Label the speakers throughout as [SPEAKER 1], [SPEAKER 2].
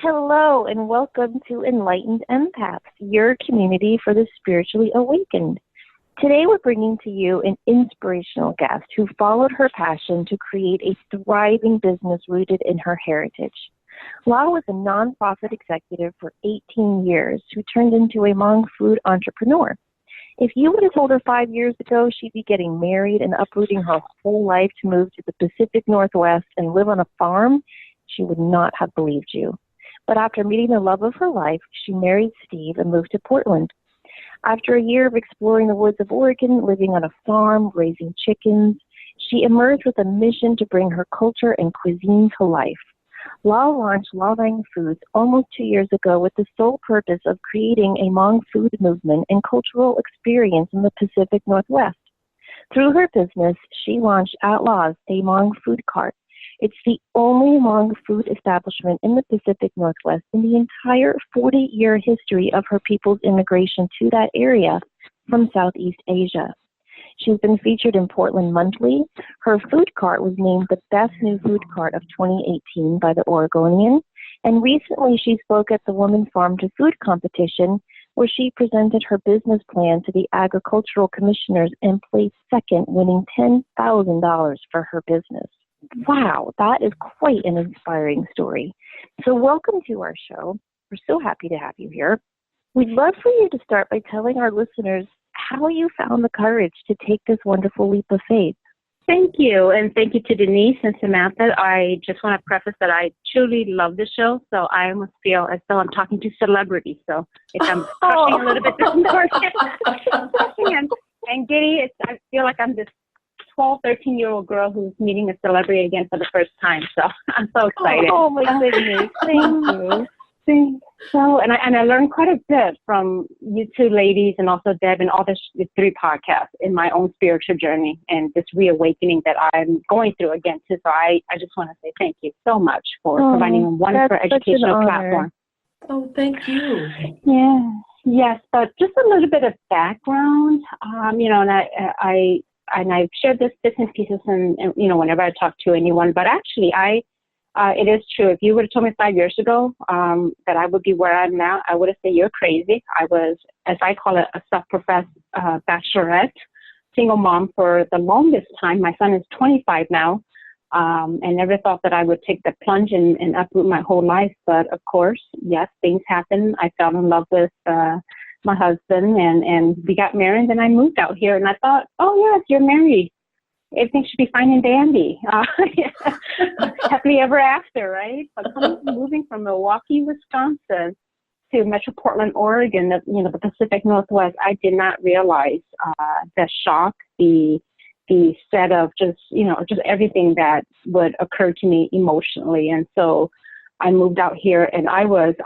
[SPEAKER 1] Hello, and welcome to Enlightened Empaths, your community for the spiritually awakened. Today, we're bringing to you an inspirational guest who followed her passion to create a thriving business rooted in her heritage. La was a nonprofit executive for 18 years who turned into a Hmong food entrepreneur. If you would have told her 5 years ago she'd be getting married and uprooting her whole life to move to the Pacific Northwest and live on a farm, she would not have believed you. But after meeting the love of her life, she married Steve and moved to Portland. After a year of exploring the woods of Oregon, living on a farm, raising chickens, she emerged with a mission to bring her culture and cuisine to life. La launched Vang Foods almost 2 years ago with the sole purpose of creating a Hmong food movement and cultural experience in the Pacific Northwest. Through her business, she launched Outlaws, a Hmong food cart. It's the only Hmong food establishment in the Pacific Northwest in the entire 40-year history of her people's immigration to that area from Southeast Asia. She's been featured in Portland Monthly. Her food cart was named the best new food cart of 2018 by the Oregonian. And recently she spoke at the Woman Farm to Food competition, where she presented her business plan to the agricultural commissioners and placed second, winning $10,000 for her business. Wow, that is quite an inspiring story. So welcome to our show. We're so happy to have you here. We'd love for you to start by telling our listeners how you found the courage to take this wonderful leap of faith.
[SPEAKER 2] Thank you. And thank you to Denise and Samantha. I just want to preface that I truly love the show. So I almost feel as though I'm talking to celebrities. So if I'm crushing a little bit this morning and giddy, I feel like I'm this 12, 13-year-old girl who's meeting a celebrity again for the first time. So I'm so excited.
[SPEAKER 1] Oh my goodness. Thank you.
[SPEAKER 2] So, and I learned quite a bit from you two ladies and also Deb and all the three podcasts in my own spiritual journey and this reawakening that I'm going through again too. So I just want to say thank you so much for providing a wonderful educational platform.
[SPEAKER 3] Oh, thank you.
[SPEAKER 2] Yeah. Yes, but just a little bit of background, and I've shared this bits and pieces and whenever I talk to anyone, but actually it is true. If you would have told me 5 years ago that I would be where I'm now, I would have said, you're crazy. I was, as I call it, a self-professed bachelorette, single mom for the longest time. My son is 25 now, and never thought that I would take the plunge and uproot my whole life. But of course, yes, things happen. I fell in love with my husband and we got married and I moved out here and I thought, oh yes, you're married. Everything should be fine and dandy. Happily ever after, right? But moving from Milwaukee, Wisconsin to Metro Portland, Oregon, the Pacific Northwest, I did not realize the shock, the set of just everything that would occur to me emotionally. And so I moved out here and I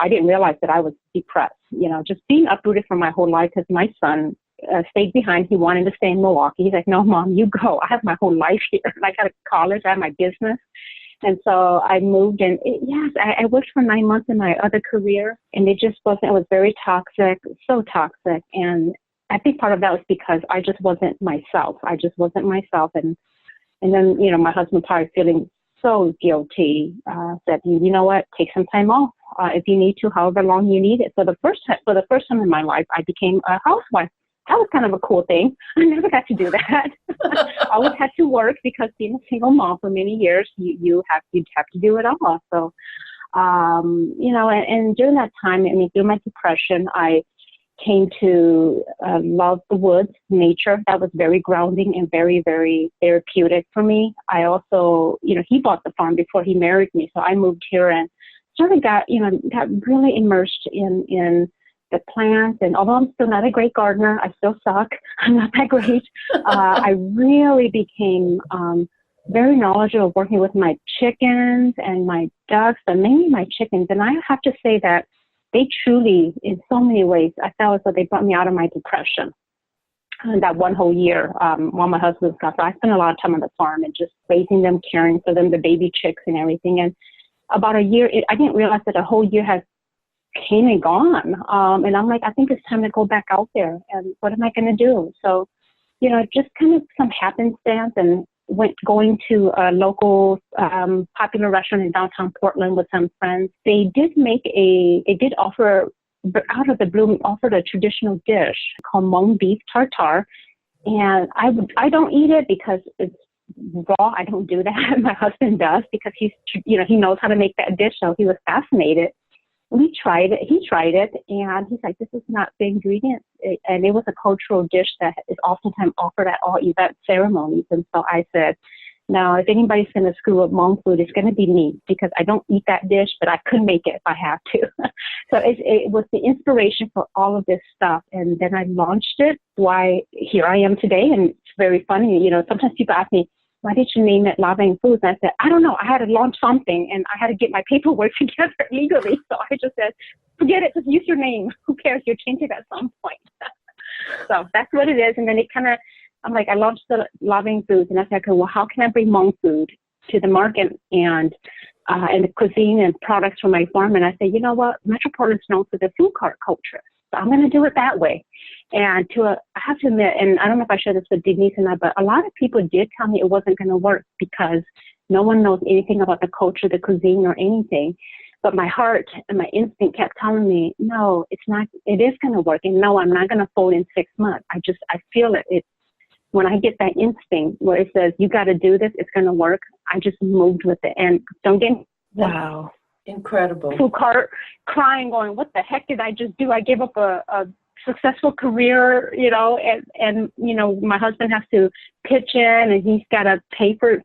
[SPEAKER 2] didn't realize that I was depressed, just being uprooted from my whole life because my son stayed behind. He wanted to stay in Milwaukee. He's like, no, Mom, you go. I have my whole life here. I got to college. I have my business. And so I moved and I worked for 9 months in my other career and it was very toxic, so toxic. And I think part of that was because I just wasn't myself. And then, my husband probably feeling so guilty, said, you know what, take some time off if you need to, however long you need it. So for the first time in my life, I became a housewife. That was kind of a cool thing. I never got to do that. I always had to work because being a single mom for many years, you'd have to do it all. So, and during that time, through my depression, I came to love the woods, nature. That was very grounding and very, very therapeutic for me. I also, he bought the farm before he married me. So I moved here and sort of got really immersed in the plants. And although I'm still not a great gardener, I still suck. I'm not that great. I really became very knowledgeable of working with my chickens and my ducks, but mainly my chickens. And I have to say that they truly, in so many ways, I felt as though they brought me out of my depression. And that one whole year, while my husband was gone, so I spent a lot of time on the farm and just raising them, caring for them, the baby chicks and everything. And about a year, I didn't realize that a whole year has came and gone. And I'm like, I think it's time to go back out there. And what am I going to do? So, just kind of some happenstance. And going to a local popular restaurant in downtown Portland with some friends. They did offer, out of the blue, offered a traditional dish called Hmong beef tartare. And I don't eat it because it's raw. I don't do that. My husband does because he knows how to make that dish. So he was fascinated. We tried it. He tried it, and he's like, "This is not the ingredients." And it was a cultural dish that is oftentimes offered at all event ceremonies. And so I said, "Now, if anybody's going to screw up Hmong food, it's going to be me because I don't eat that dish, but I could make it if I have to." So it was the inspiration for all of this stuff. And then I launched it. Why here I am today, and it's very funny. Sometimes people ask me, "Why did you name it Vang Foods?" And I said, "I don't know. I had to launch something, and I had to get my paperwork together legally." So I just said, "Forget it. Just use your name. Who cares? You'll change it at some point." So that's what it is. And then I'm like, I launched the Vang Foods, and I said, "Okay, well, how can I bring Hmong food to the market and the cuisine and products from my farm?" And I said, "You know what? Metro Portland's known for the food cart culture, so I'm going to do it that way." And I have to admit, and I don't know if I shared this with Denise and I, but a lot of people did tell me it wasn't going to work because no one knows anything about the culture, the cuisine, or anything. But my heart and my instinct kept telling me, no, it's not. It is going to work. And no, I'm not going to fold in 6 months. I feel it. When I get that instinct where it says, you got to do this, it's going to work, I just moved with it. And don't get
[SPEAKER 3] wow, incredible.
[SPEAKER 2] Food cart crying, going, what the heck did I just do? I gave up a successful career, and my husband has to pitch in, and he's got to pay for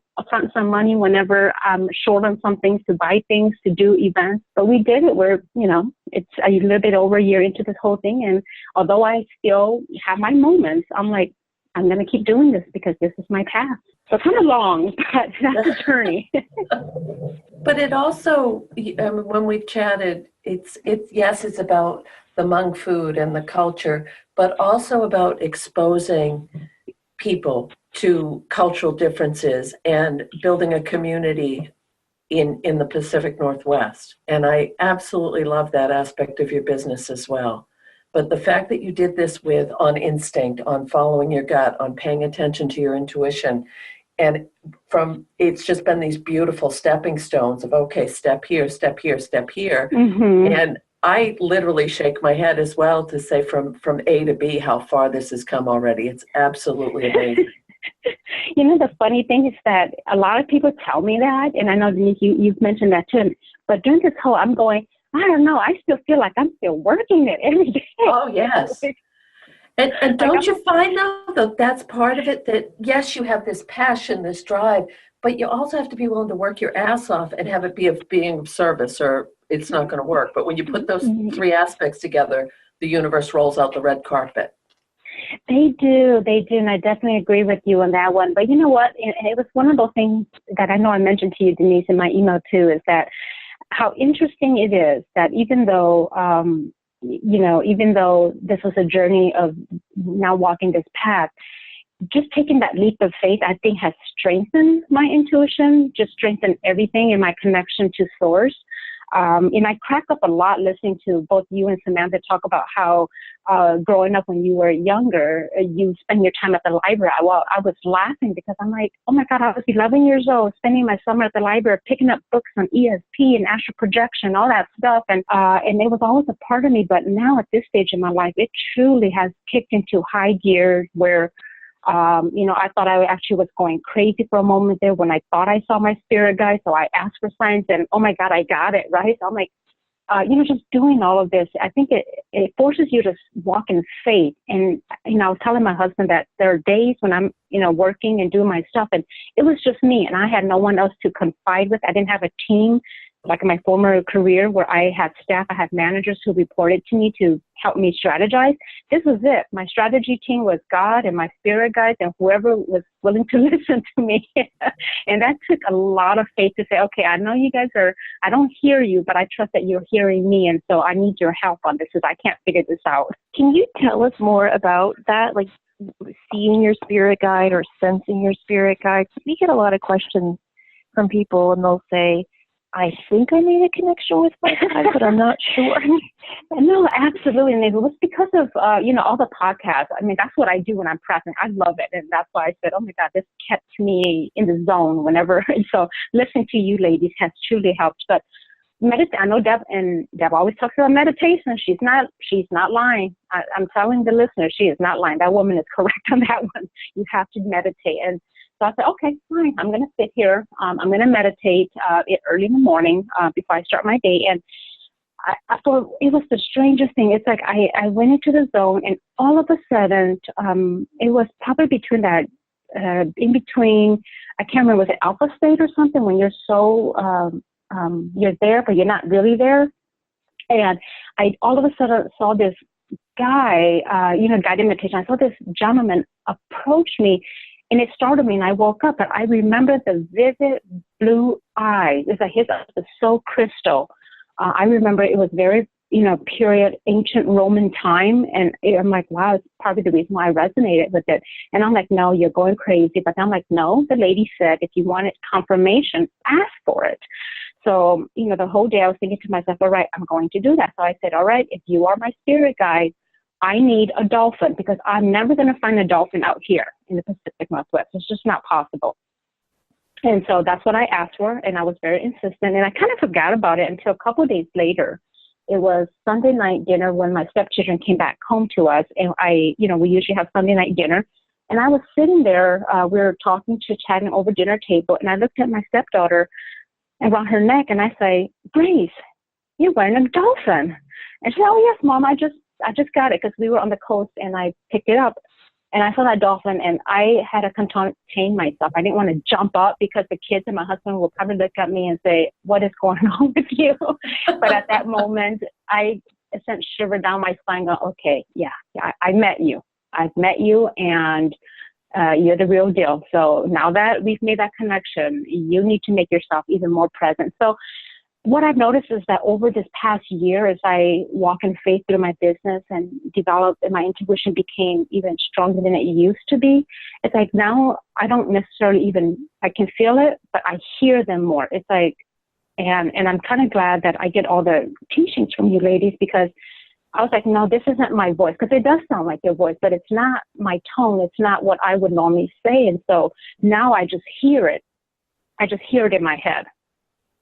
[SPEAKER 2] some money whenever I'm short on some things, to buy things, to do events. But we did it where, it's a little bit over a year into this whole thing. And although I still have my moments, I'm like, I'm going to keep doing this because this is my path. So kind of long, but that's a journey.
[SPEAKER 3] But it also, when we've chatted, it's about the Hmong food and the culture, but also about exposing people to cultural differences and building a community in the Pacific Northwest. And I absolutely love that aspect of your business as well. But the fact that you did this on instinct, on following your gut, on paying attention to your intuition, and it's just been these beautiful stepping stones of, okay, step here, step here, step here.
[SPEAKER 2] Mm-hmm.
[SPEAKER 3] And I literally shake my head as well to say from A to B how far this has come already. It's absolutely amazing.
[SPEAKER 2] The funny thing is that a lot of people tell me that, and I know, Denise, you've mentioned that too. But during this whole, I'm going, I don't know, I still feel like I'm still working it every day.
[SPEAKER 3] Oh, yes. And don't you find, though, that's part of it, that, yes, you have this passion, this drive, but you also have to be willing to work your ass off and have it be of being of service, or it's not going to work. But when you put those three aspects together, the universe rolls out the red carpet.
[SPEAKER 2] They do, and I definitely agree with you on that one. But you know what? It was one of those things that I know I mentioned to you, Denise, in my email too, is that how interesting it is that even though this was a journey of now walking this path, just taking that leap of faith, I think, has strengthened my intuition, just strengthened everything in my connection to source. And I crack up a lot listening to both you and Samantha talk about how growing up when you were younger, you spend your time at the library. Well, I was laughing because I'm like, oh my God, I was 11 years old, spending my summer at the library, picking up books on ESP and astral projection, all that stuff. And it was always a part of me. But now at this stage in my life, it truly has kicked into high gear where I thought I actually was going crazy for a moment there when I thought I saw my spirit guide. So I asked for signs, and oh my God, I got it, right? So I'm like, just doing all of this, I think it forces you to walk in faith. And, I was telling my husband that there are days when I'm, working and doing my stuff, and it was just me, and I had no one else to confide with. I didn't have a team like in my former career where I had staff, I had managers who reported to me to help me strategize. This was it. My strategy team was God and my spirit guides and whoever was willing to listen to me. And that took a lot of faith to say, okay, I know you guys I don't hear you, but I trust that you're hearing me. And so I need your help on this because I can't figure this out.
[SPEAKER 1] Can you tell us more about that? Like seeing your spirit guide or sensing your spirit guide? We get a lot of questions from people and they'll say, I think I made a connection with my guide, but I'm not sure.
[SPEAKER 2] No, absolutely. And it was because of, all the podcasts. I mean, that's what I do when I'm practicing. I love it. And that's why I said, oh my God, this kept me in the zone whenever. And so listening to you ladies has truly helped. But I know Deb always talks about meditation. She's not lying. I'm telling the listener, she is not lying. That woman is correct on that one. You have to meditate. And so I said, okay, fine. I'm going to sit here. I'm going to meditate early in the morning before I start my day. And I thought it was the strangest thing. It's like I went into the zone, and all of a sudden, it was probably between that, in between, I can't remember, was it alpha state or something, when you're so, you're there, but you're not really there. And I all of a sudden saw this guy, guided meditation. I saw this gentleman approach me, and it startled me, and I woke up, but I remember the vivid blue eyes. It's like his eyes was so crystal. I remember it was very, period, ancient Roman time. And I'm like, wow, it's probably the reason why I resonated with it. And I'm like, no, you're going crazy. But I'm like, no, the lady said, if you wanted confirmation, ask for it. So, the whole day I was thinking to myself, all right, I'm going to do that. So I said, all right, if you are my spirit guide, I need a dolphin, because I'm never going to find a dolphin out here in the Pacific Northwest. It's just not possible. And so that's what I asked for, and I was very insistent. And I kind of forgot about it until a couple of days later. It was Sunday night dinner when my stepchildren came back home to us, and we usually have Sunday night dinner. And I was sitting there, we were talking, chit-chatting over dinner table, and I looked at my stepdaughter around her neck, and I say, Grace, you're wearing a dolphin. And she said, oh yes, Mom, I just got it, because we were on the coast, and I picked it up. And I saw that dolphin, and I had to contain myself. I didn't want to jump up, because the kids and my husband will probably look at me and say, what is going on with you? But at that moment, I sent shiver down my spine, going, okay, yeah, I met you. I've met you, and you're the real deal. So now that we've made that connection, you need to make yourself even more present. So what I've noticed is that over this past year, as I walk in faith through my business and developed, and my intuition became even stronger than it used to be, it's like now I don't necessarily I can feel it, but I hear them more. It's like, and I'm kind of glad that I get all the teachings from you ladies, because I was like, no, this isn't my voice, because it does sound like your voice, but it's not my tone. It's not what I would normally say. And so now I just hear it. I just hear it in my head.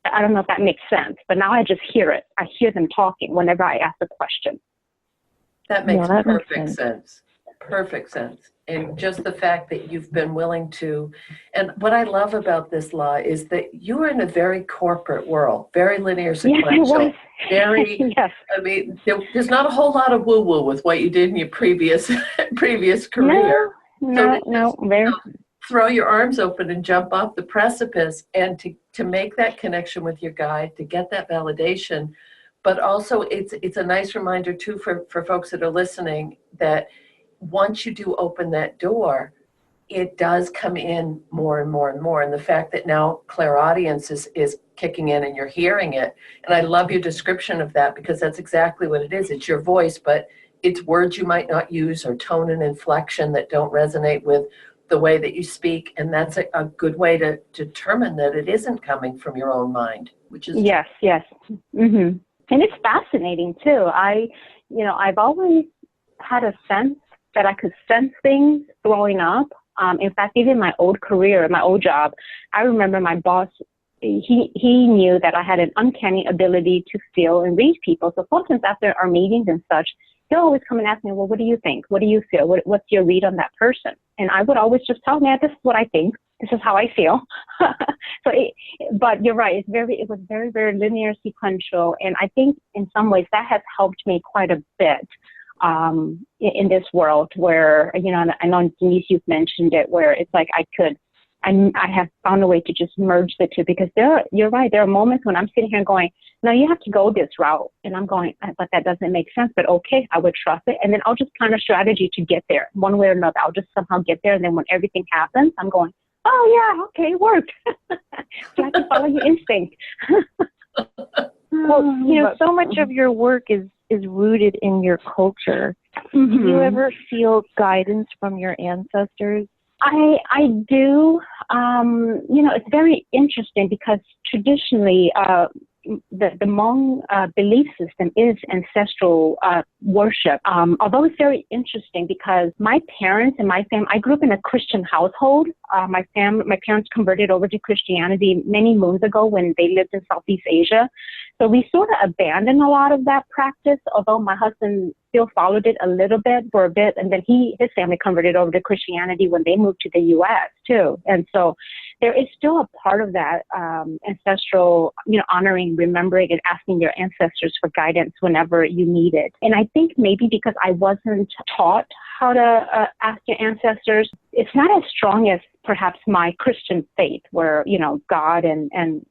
[SPEAKER 2] I don't know if that makes sense, but now I just hear it. I hear them talking whenever I ask a question.
[SPEAKER 3] That makes perfect sense. Perfect sense. And just the fact that you've been willing to, and what I love about this law is that you are in a very corporate world, very linear sequential, very,
[SPEAKER 2] yes.
[SPEAKER 3] I mean, there's not a whole lot of woo-woo with what you did in your previous career.
[SPEAKER 2] No.
[SPEAKER 3] Throw your arms open and jump off the precipice, and to make that connection with your guide, to get that validation. But also it's a nice reminder too for folks that are listening, that once you do open that door, it does come in more and more and more. And the fact that now clairaudience is kicking in and you're hearing it. And I love your description of that, because that's exactly what it is. It's your voice, but it's words you might not use, or tone and inflection that don't resonate with the way that you speak. And that's a good way to determine that it isn't coming from your own mind, which is
[SPEAKER 2] yes. Mm-hmm. And it's fascinating too. I've always had a sense that I could sense things growing up. In fact, even my old career, my old job, I remember my boss, he knew that I had an uncanny ability to feel and read people. So sometimes after our meetings and such, he'll always come and ask me, well, what do you think? What do you feel? What's your read on that person? And I would always just tell him, this is what I think. This is how I feel. But you're right. It was very, very linear, sequential. And I think in some ways that has helped me quite a bit in this world where, I know Denise, you've mentioned it, where it's like I have found a way to just merge the two, because you're right. There are moments when I'm sitting here going, no, you have to go this route. And I'm going, but that doesn't make sense. But okay, I would trust it. And then I'll just plan a strategy to get there one way or another. I'll just somehow get there. And then when everything happens, I'm going, oh yeah, okay, it worked. You have to follow your instinct.
[SPEAKER 1] Well, so much of your work is rooted in your culture.
[SPEAKER 2] Mm-hmm.
[SPEAKER 1] Do you ever feel guidance from your ancestors?
[SPEAKER 2] I do. It's very interesting, because traditionally, the Hmong belief system is ancestral worship. Although it's very interesting because my parents and my family, I grew up in a Christian household. My parents converted over to Christianity many moons ago when they lived in Southeast Asia. So we sort of abandoned a lot of that practice, although my husband still followed it a little bit for a bit. And then his family converted over to Christianity when they moved to the U.S. too. And so there is still a part of that ancestral, honoring, remembering, and asking your ancestors for guidance whenever you need it. And I think maybe because I wasn't taught how to ask your ancestors, it's not as strong as perhaps my Christian faith where, God and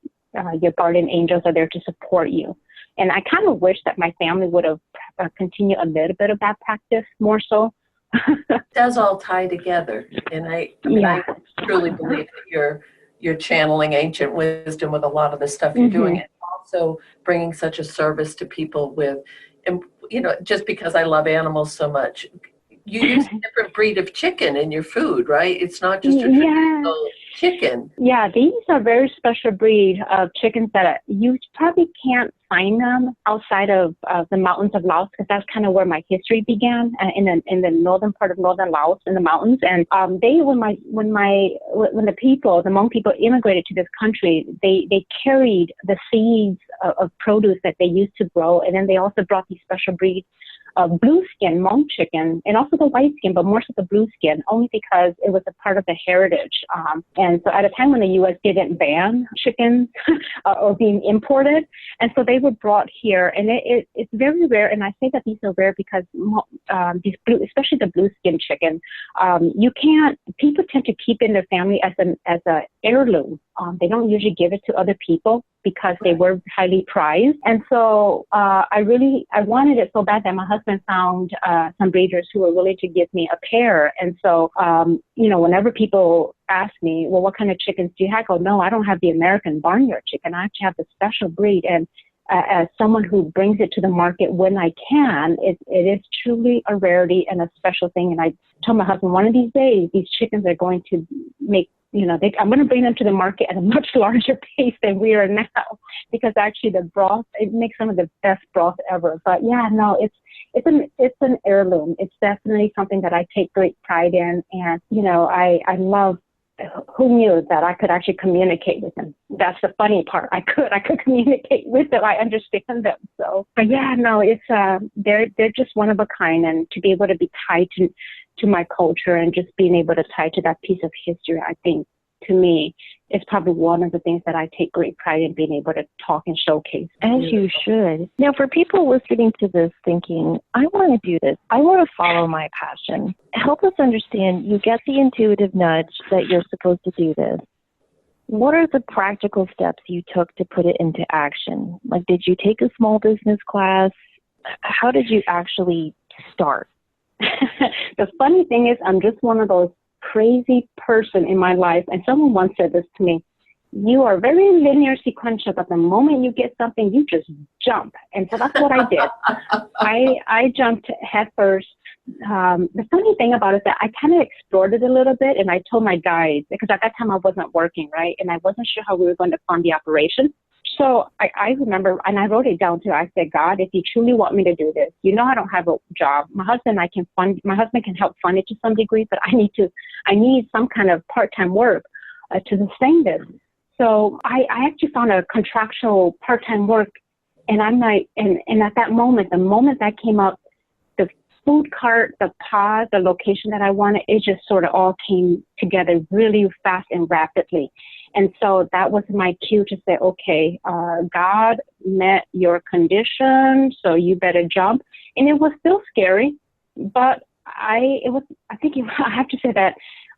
[SPEAKER 2] your guardian angels are there to support you. And I kind of wish that my family would have continued a little bit of that practice more so.
[SPEAKER 3] It does all tie together. And I truly believe that you're channeling ancient wisdom with a lot of the stuff you're doing, and also bringing such a service to people with, just because I love animals so much. You use a different breed of chicken in your food, right? It's not just a traditional chicken.
[SPEAKER 2] Yeah, these are very special breed of chickens that you probably can't find them outside of the mountains of Laos, because that's kind of where my history began in the northern part of northern Laos in the mountains. And when the Hmong people immigrated to this country, they carried the seeds of produce that they used to grow, and then they also brought these special breeds blue skin Hmong chicken, and also the white skin, but more so the blue skin, only because it was a part of the heritage. And so at a time when the U.S. didn't ban chickens or being imported, and so they were brought here, and it's very rare. And I say that these are rare because especially the blue skin chicken, people tend to keep in their family as a heirloom. They don't usually give it to other people because they were highly prized. And so I wanted it so bad that my husband found some breeders who were willing to give me a pair. And so, whenever people ask me, well, what kind of chickens do you have? I go, no, I don't have the American barnyard chicken. I actually have the special breed. And as someone who brings it to the market when I can, it is truly a rarity and a special thing. And I told my husband, one of these days, these chickens are going to make, I'm going to bring them to the market at a much larger pace than we are now, because actually the broth, it makes some of the best broth ever. But yeah, no, it's an heirloom. It's definitely something that I take great pride in. And, I love, who knew that I could actually communicate with them? That's the funny part. I could communicate with them. I understand them. So, but yeah, no, it's, they're just one of a kind. And to be able to be tied to my culture and just being able to tie to that piece of history, I think, to me, is probably one of the things that I take great pride in being able to talk and showcase.
[SPEAKER 1] As you should. Now, for people listening to this thinking, I want to do this, I want to follow my passion, help us understand, you get the intuitive nudge that you're supposed to do this. What are the practical steps you took to put it into action? Like, did you take a small business class? How did you actually start?
[SPEAKER 2] The funny thing is, I'm just one of those crazy person in my life. And someone once said this to me, you are very linear sequential, but the moment you get something, you just jump. And so that's what I did. I jumped headfirst. The funny thing about it is that I kind of explored it a little bit, and I told my guides, because at that time I wasn't working, right? And I wasn't sure how we were going to fund the operation. So I remember, and I wrote it down too. I said, God, if you truly want me to do this, I don't have a job. My husband can help fund it to some degree, but I need some kind of part-time work to sustain this. So I actually found a contractual part-time work, and I'm like, and at that moment, the moment that came up, the food cart, the pod, the location that I wanted, it just sort of all came together really fast and rapidly. And so that was my cue to say, okay, God met your condition, so you better jump. And it was still scary, but I have to say that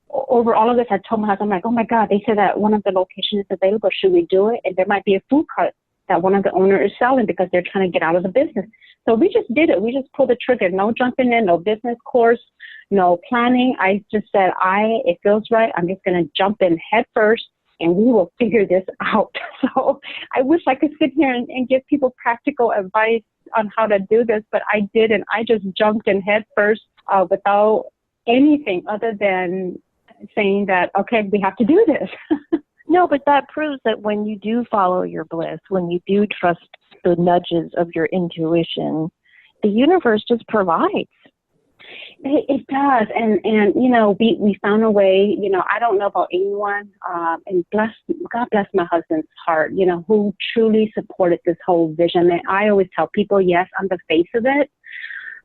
[SPEAKER 2] over all of this, I told my husband, I'm like, oh my God, they said that one of the locations is available. Should we do it? And there might be a food cart that one of the owners is selling because they're trying to get out of the business. So we just did it. We just pulled the trigger. No jumping in, no business course, no planning. I just said, it feels right. I'm just going to jump in head first, and we will figure this out. So I wish I could sit here and give people practical advice on how to do this, but I didn't. I just jumped in head first without anything other than saying that, okay, we have to do this.
[SPEAKER 1] No, but that proves that when you do follow your bliss, when you do trust the nudges of your intuition, the universe just provides.
[SPEAKER 2] It does, and we found a way. I don't know about anyone, and God bless my husband's heart. Who truly supported this whole vision. And I always tell people, yes, I'm the face of it,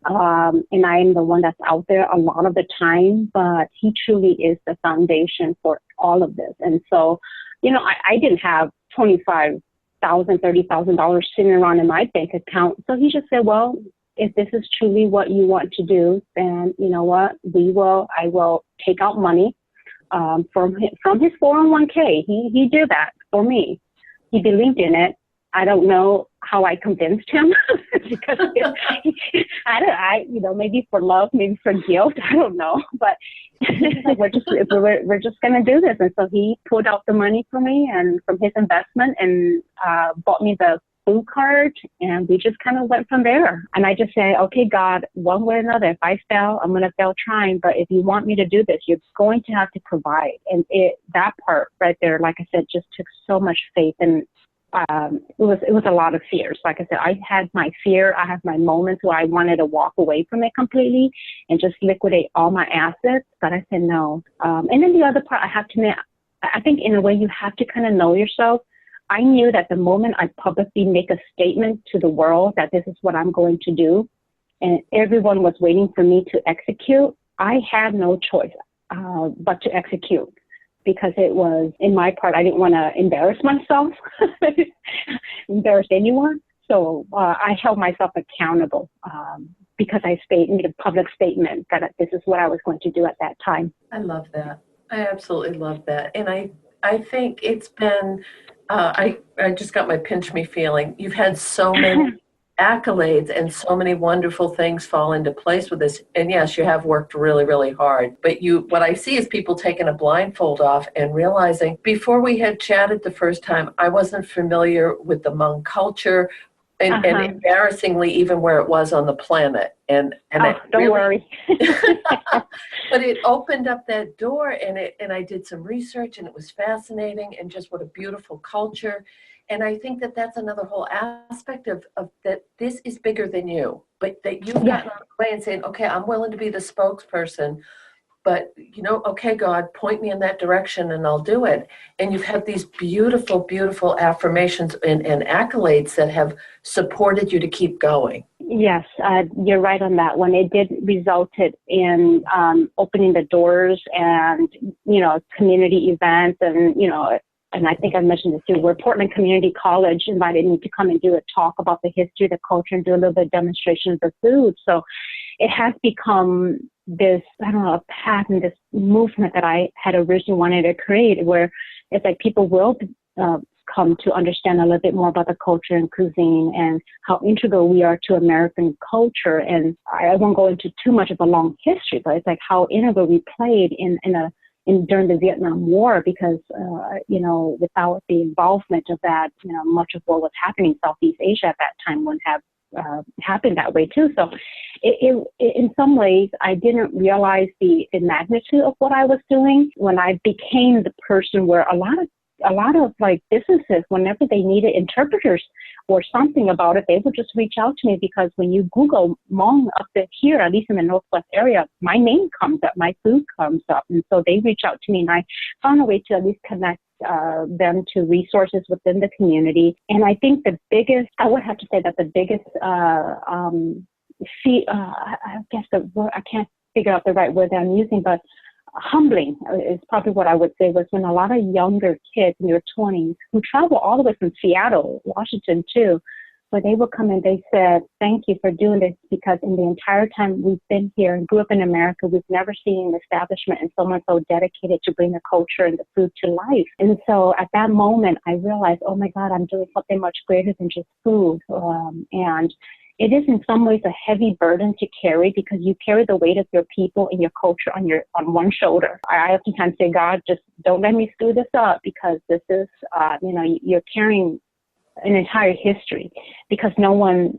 [SPEAKER 2] and I am the one that's out there a lot of the time. But he truly is the foundation for all of this. And so, I didn't have $25,000, $30,000 sitting around in my bank account. So he just said, well, if this is truly what you want to do, then you know what, I will take out money from his 401k. He did that for me. He believed in it. I don't know how I convinced him because maybe for love, maybe for guilt, I don't know. But we're just gonna do this. And so he pulled out the money for me and from his investment and bought me the food card, and we just kind of went from there. And I just say, okay, God, one way or another, if I fail, I'm going to fail trying. But if you want me to do this, you're going to have to provide. And that part right there, like I said, just took so much faith. And it was a lot of fears. Like I said, I had my fear. I had my moments where I wanted to walk away from it completely and just liquidate all my assets. But I said no. And then the other part, I think in a way you have to kind of know yourself. I knew that the moment I publicly make a statement to the world that this is what I'm going to do, and everyone was waiting for me to execute, I had no choice but to execute, because it was, in my part, I didn't want to embarrass myself, embarrass anyone. So I held myself accountable because I made a public statement that this is what I was going to do at that time.
[SPEAKER 3] I love that. I absolutely love that. And I think it's been, I just got my pinch me feeling. You've had so many accolades and so many wonderful things fall into place with this. And yes, you have worked really, really hard. But what I see is people taking a blindfold off and realizing, before we had chatted the first time, I wasn't familiar with the Hmong culture and embarrassingly even where it was on the planet. And
[SPEAKER 2] don't worry.
[SPEAKER 3] But it opened up that door, and I did some research, and it was fascinating, and just what a beautiful culture. And I think that that's another whole aspect of that this is bigger than you, but that you've gotten out of the way and saying, okay, I'm willing to be the spokesperson, but okay, God, point me in that direction and I'll do it. And you've had these beautiful, beautiful affirmations and accolades that have supported you to keep going.
[SPEAKER 2] Yes, you're right on that one. It did resulted in opening the doors and, community events and I think I mentioned this too, where Portland Community College invited me to come and do a talk about the history, the culture, and do a little bit of demonstration of the food. So it has become this, a path and this movement that I had originally wanted to create, where it's like people will come to understand a little bit more about the culture and cuisine and how integral we are to American culture. And I won't go into too much of a long history, but it's like how integral we played during the Vietnam War, because, without the involvement of that, much of what was happening in Southeast Asia at that time wouldn't have happened that way too. So in some ways, I didn't realize the magnitude of what I was doing when I became the person where a lot of like businesses, whenever they needed interpreters or something about it, they would just reach out to me, because when you Google Hmong up here, at least in the Northwest area, my name comes up, my food comes up. And so they reach out to me, and I found a way to at least connect them to resources within the community. And I think I would have to say that the biggest, I guess the word, I can't figure out the right word that I'm using, but humbling is probably what I would say, was when a lot of younger kids in their 20s who travel all the way from Seattle, Washington too, where they would come and they said, thank you for doing this, because in the entire time we've been here and grew up in America, we've never seen an establishment and someone so dedicated to bring the culture and the food to life. And so at that moment, I realized, oh my God, I'm doing something much greater than just food. And it is in some ways a heavy burden to carry, because you carry the weight of your people and your culture on one shoulder. I oftentimes say, God, just don't let me screw this up, because this is, you're carrying an entire history, because no one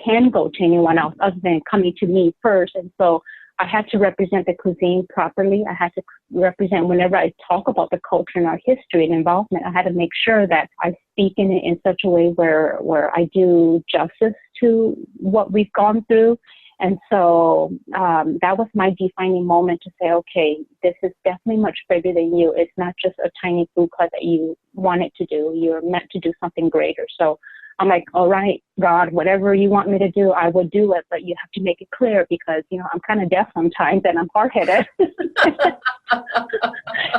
[SPEAKER 2] can go to anyone else other than coming to me first. And so I had to represent the cuisine properly. I had to represent whenever I talk about the culture and our history and involvement. I had to make sure that I speak in it in such a way where I do justice to what we've gone through. And so that was my defining moment to say, okay, this is definitely much bigger than you. It's not just a tiny food club that you wanted to do. You're meant to do something greater. So I'm like, all right, God, whatever you want me to do, I will do it. But you have to make it clear because, I'm kind of deaf sometimes and I'm hard-headed.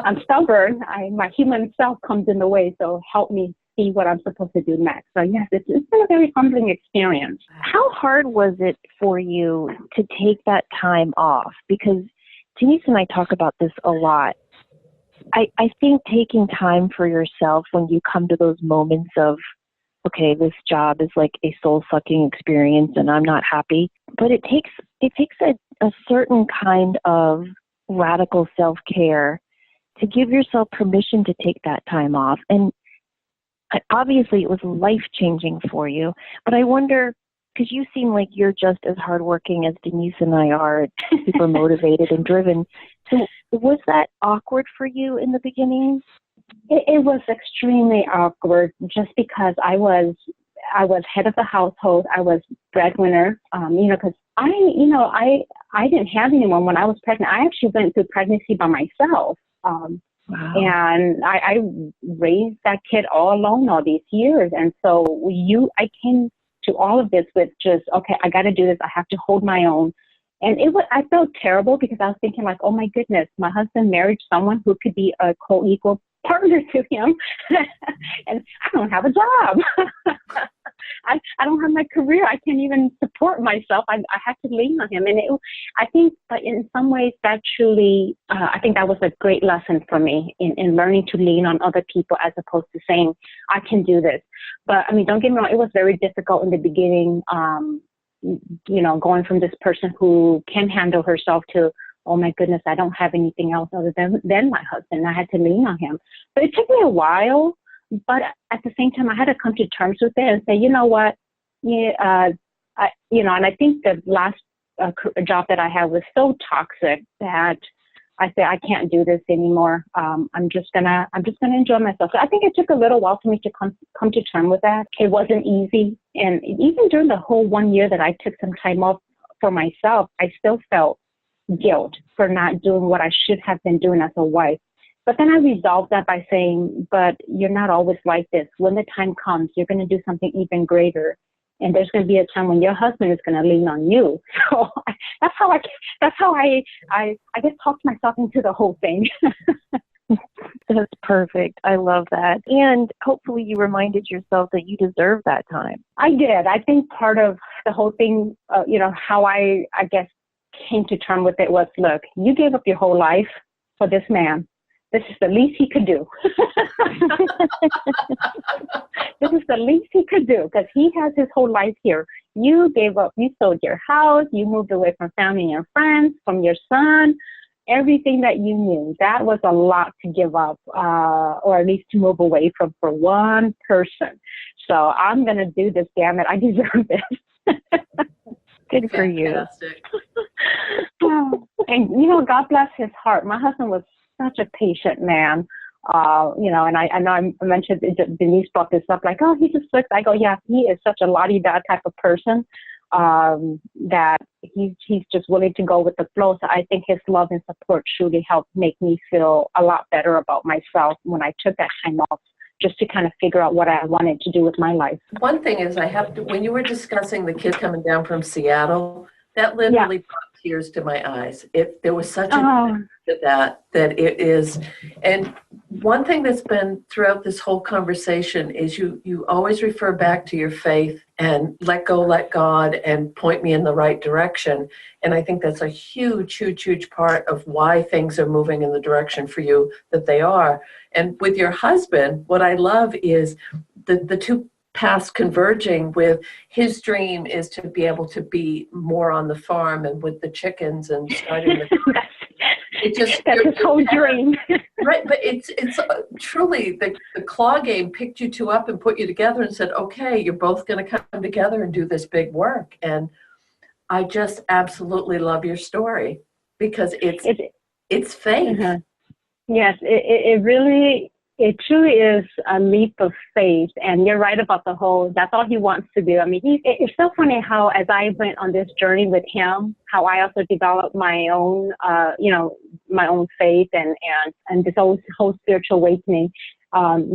[SPEAKER 2] I'm stubborn. My human self comes in the way. So help me see what I'm supposed to do next. So yes, it's been a very humbling experience.
[SPEAKER 1] How hard was it for you to take that time off? Because Denise and I talk about this a lot. I think taking time for yourself when you come to those moments of, okay, this job is like a soul-sucking experience and I'm not happy. But it takes a certain kind of radical self-care to give yourself permission to take that time off. And obviously it was life-changing for you. But I wonder, because you seem like you're just as hardworking as Denise and I are, super motivated and driven. So was that awkward for you in the beginning?
[SPEAKER 2] It was extremely awkward just because I was head of the household. I was breadwinner, because I didn't have anyone when I was pregnant. I actually went through pregnancy by myself.
[SPEAKER 1] Wow.
[SPEAKER 2] And I raised that kid all alone all these years. And so I came to all of this with just, okay, I got to do this. I have to hold my own. And I felt terrible because I was thinking like, oh my goodness, my husband married someone who could be a co-equal partner to him. And I don't have a job. I don't have my career. I can't even support myself. I have to lean on him. And I think that in some ways that truly, I think that was a great lesson for me in learning to lean on other people as opposed to saying, I can do this. But I mean, don't get me wrong, it was very difficult in the beginning, going from this person who can handle herself to, oh my goodness, I don't have anything else other than my husband. I had to lean on him. But it took me a while. But at the same time, I had to come to terms with it and say, you know what, and I think the last job that I had was so toxic that I said I can't do this anymore. I'm just gonna enjoy myself. So I think it took a little while for me to come to terms with that. It wasn't easy, and even during the whole 1 year that I took some time off for myself, I still felt guilt for not doing what I should have been doing as a wife. But then I resolved that by saying, but you're not always like this. When the time comes, you're going to do something even greater. And there's going to be a time when your husband is going to lean on you. So that's how I guess talked myself into the whole thing.
[SPEAKER 1] That's perfect. I love that. And hopefully you reminded yourself that you deserve that time.
[SPEAKER 2] I did. I think part of the whole thing, how I guess came to terms with it was, look, you gave up your whole life for this man. This is the least he could do. This is the least he could do because he has his whole life here. You gave up, you sold your house, you moved away from family and friends, from your son, everything that you knew. That was a lot to give up, or at least to move away from for one person. So I'm going to do this, damn it. I deserve this.
[SPEAKER 1] Good for you.
[SPEAKER 2] And, God bless his heart. My husband was such a patient man, and I know I mentioned Denise brought this up, like, oh, he just looks. I go, yeah, he is such a la-di-da type of person that he's just willing to go with the flow. So I think his love and support truly helped make me feel a lot better about myself when I took that time off, just to kind of figure out what I wanted to do with my life.
[SPEAKER 3] One thing is when you were discussing the kid coming down from Seattle, that literally brought tears to my eyes. There was such a to that it is. And one thing that's been throughout this whole conversation is you always refer back to your faith and let go, let God, and point me in the right direction. And I think that's a huge, huge, huge part of why things are moving in the direction for you that they are. And with your husband, what I love is the two paths converging. With his dream is to be able to be more on the farm and with the chickens and starting the
[SPEAKER 2] that's his whole dream.
[SPEAKER 3] Right, but it's truly the claw game picked you two up and put you together and said, okay, you're both going to come together and do this big work. And I just absolutely love your story. because it's faith.
[SPEAKER 2] Uh-huh. Yes, it truly is a leap of faith. And you're right about the whole, that's all he wants to do. I mean, it's so funny how as I went on this journey with him, how I also developed my own, my own faith and this whole spiritual awakening.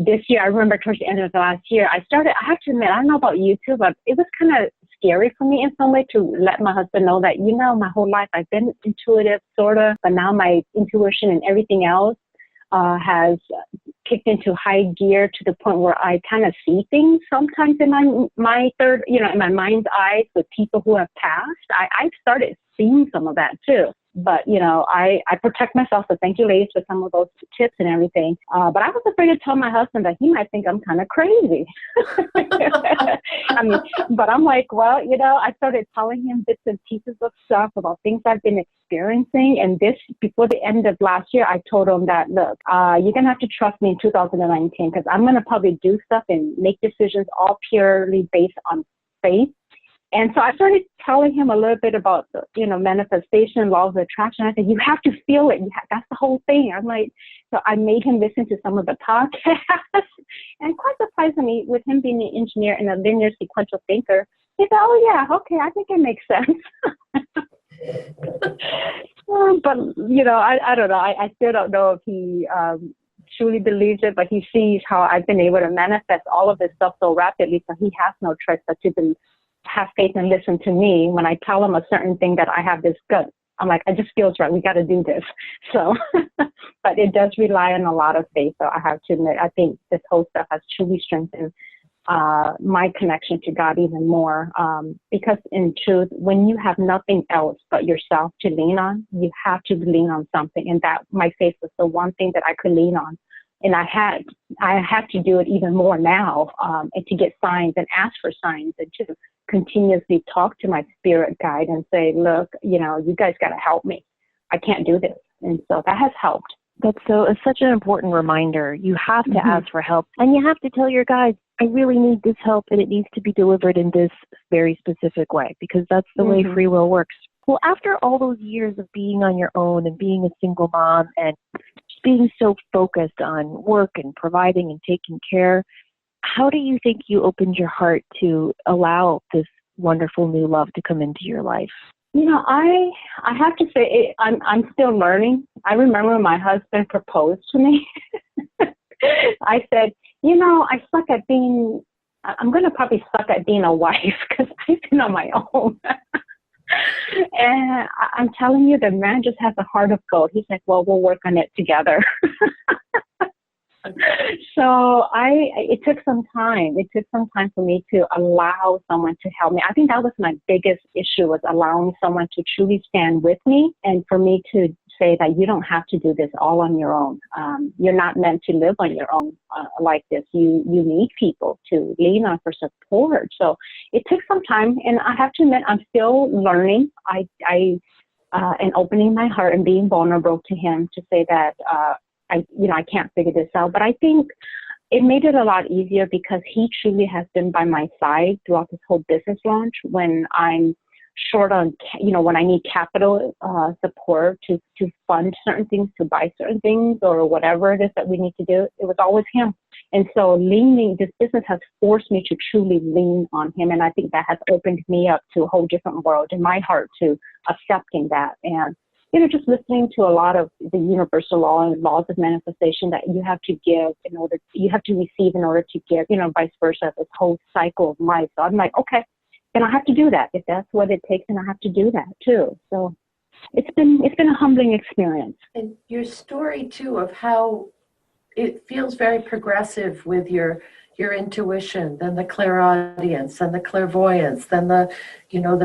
[SPEAKER 2] This year, I remember towards the end of the last year, I have to admit, I don't know about you too, but it was kind of scary for me in some way to let my husband know that, my whole life I've been intuitive, sort of, but now my intuition and everything else has kicked into high gear to the point where I kind of see things sometimes in my third, in my mind's eyes with people who have passed. I've started seeing some of that too. But, I protect myself. So thank you, ladies, for some of those tips and everything. But I was afraid to tell my husband that he might think I'm kind of crazy. But I'm like, well, I started telling him bits and pieces of stuff about things I've been experiencing. And before the end of last year, I told him that, look, you're going to have to trust me in 2019 because I'm going to probably do stuff and make decisions all purely based on faith. And so I started telling him a little bit about, manifestation, laws of attraction. I said, you have to feel it. That's the whole thing. I'm like, so I made him listen to some of the podcasts. And quite surprisingly, with him being an engineer and a linear sequential thinker, he said, oh, yeah, okay, I think it makes sense. But, I don't know. I still don't know if he truly believes it, but he sees how I've been able to manifest all of this stuff so rapidly. So he has no choice but to have faith and listen to me when I tell him a certain thing that I have this gut. I'm like, it just feels right. We got to do this. So, but it does rely on a lot of faith. So I have to admit, I think this whole stuff has truly strengthened my connection to God even more. Because in truth, when you have nothing else but yourself to lean on, you have to lean on something. And that my faith was the one thing that I could lean on. And I had to do it even more now, and to get signs and ask for signs and to continuously talk to my spirit guide and say, look, you guys got to help me. I can't do this. And so that has helped.
[SPEAKER 1] It's such an important reminder. You have to ask for help, and you have to tell your guides, I really need this help, and it needs to be delivered in this very specific way, because that's the way free will works. Well, after all those years of being on your own and being a single mom and being so focused on work and providing and taking care, how do you think you opened your heart to allow this wonderful new love to come into your life?
[SPEAKER 2] I have to say I'm still learning. I remember when my husband proposed to me. I said, I'm going to probably suck at being a wife because I've been on my own. And I'm telling you, the man just has a heart of gold. He's like, well, we'll work on it together. So it took some time. It took some time for me to allow someone to help me. I think that was my biggest issue, was allowing someone to truly stand with me and for me to say that you don't have to do this all on your own. You're not meant to live on your own like this. You need people to lean on for support. So it took some time, and I have to admit, I'm still learning. And opening my heart and being vulnerable to him to say that I can't figure this out. But I think it made it a lot easier because he truly has been by my side throughout this whole business launch when I'm short on, when I need capital support to fund certain things, to buy certain things or whatever it is that we need to do. It was always him. And so this business has forced me to truly lean on him. And I think that has opened me up to a whole different world in my heart to accepting that. And just listening to a lot of the universal laws of manifestation that you have to give you have to receive in order to give, vice versa, this whole cycle of life. So I'm like, okay, then I have to do that. If that's what it takes, then I have to do that too. So it's been a humbling experience.
[SPEAKER 3] And your story too of how it feels very progressive with your intuition, then the clairaudience, then the clairvoyance, then the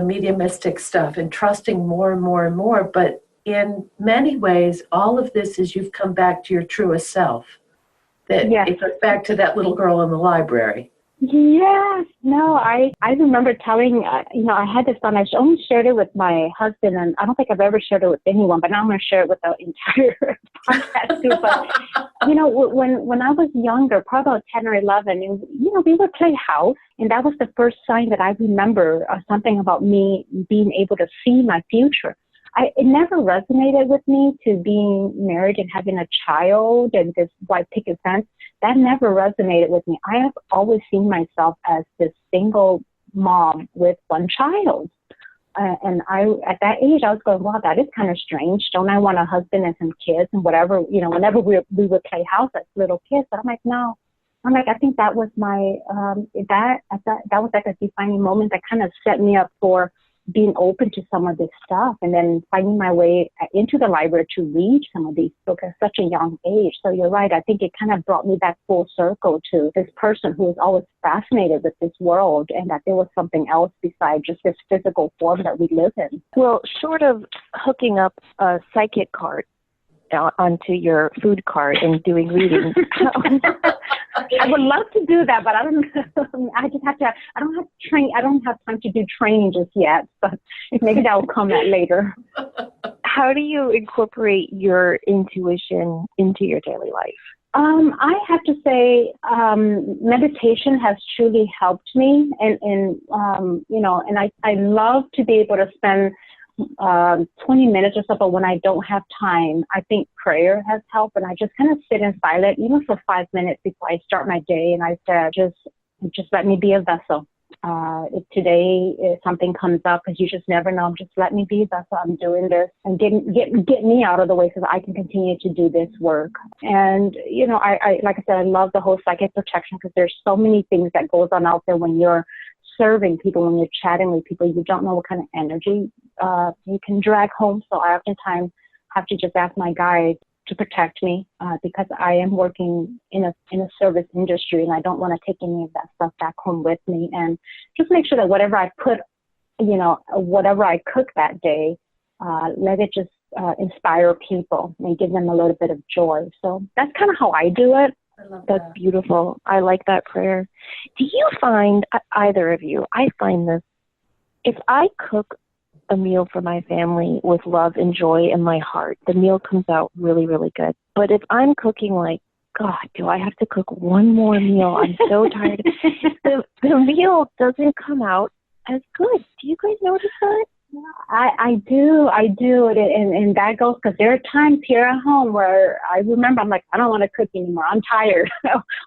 [SPEAKER 3] mediumistic stuff, and trusting more and more and more. But in many ways, all of this is you've come back to your truest self. It goes back to that little girl in the library.
[SPEAKER 2] Yes. No, I remember telling, I had this thought. I only shared it with my husband, and I don't think I've ever shared it with anyone, but now I'm going to share it with the entire podcast too. But, when I was younger, probably about 10 or 11, and, we would play house. And that was the first sign that I remember something about me being able to see my future. it never resonated with me to being married and having a child and this white picket fence. That never resonated with me. I have always seen myself as this single mom with one child. And at that age, I was going, wow, that is kind of strange. Don't I want a husband and some kids and whatever, whenever we would play house as little kids. But I'm like, no. I'm like, I think that was that was like a defining moment that kind of set me up for being open to some of this stuff, and then finding my way into the library to read some of these books at such a young age. So you're right. I think it kind of brought me back full circle to this person who was always fascinated with this world, and that there was something else besides just this physical form that we live in.
[SPEAKER 1] Well, short of hooking up a psychic cart onto your food cart and doing readings.
[SPEAKER 2] I would love to do that, but I don't have time to do training just yet, but maybe that will come at later.
[SPEAKER 1] How do you incorporate your intuition into your daily life?
[SPEAKER 2] I have to say, meditation has truly helped me, and I love to be able to spend 20 minutes or so, but when I don't have time, I think prayer has helped, and I just kind of sit in silence, even for 5 minutes before I start my day, and I said, just let me be a vessel. If today something comes up, because you just never know, just let me be a vessel. I'm doing this, and get me out of the way so that I can continue to do this work. And, I like I said, I love the whole psychic protection, because there's so many things that goes on out there when you're serving people, when you're chatting with people. You don't know what kind of energy you can drag home. So I oftentimes have to just ask my guide to protect me, because I am working in a service industry, and I don't want to take any of that stuff back home with me. And just make sure that whatever I whatever I cook that day, let it just inspire people and give them a little bit of joy. So that's kind of how I do it.
[SPEAKER 1] That's beautiful. I like that prayer. Do you find, either of you, I find this, if I cook a meal for my family with love and joy in my heart, the meal comes out really, really good. But if I'm cooking like, God, do I have to cook one more meal? I'm so tired. The meal doesn't come out as good. Do you guys notice that?
[SPEAKER 2] I do, and that goes, because there are times here at home where I remember I'm like, I don't want to cook anymore, I'm tired.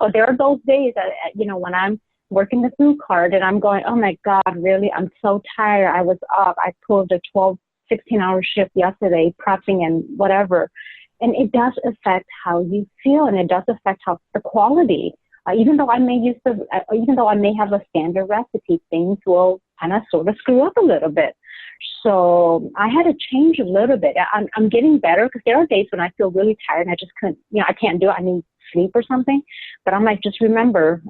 [SPEAKER 2] Or there are those days that, when I'm working the food cart and I'm going, oh my God, really, I'm so tired. I was up, I pulled a 16-hour shift yesterday, prepping and whatever. And it does affect how you feel, and it does affect the quality. Even though I may have a standard recipe, things will kind of sort of screw up a little bit. So I had to change a little bit. I'm getting better, because there are days when I feel really tired and I just couldn't, I can't do it. I need sleep or something. But I'm like, just remember,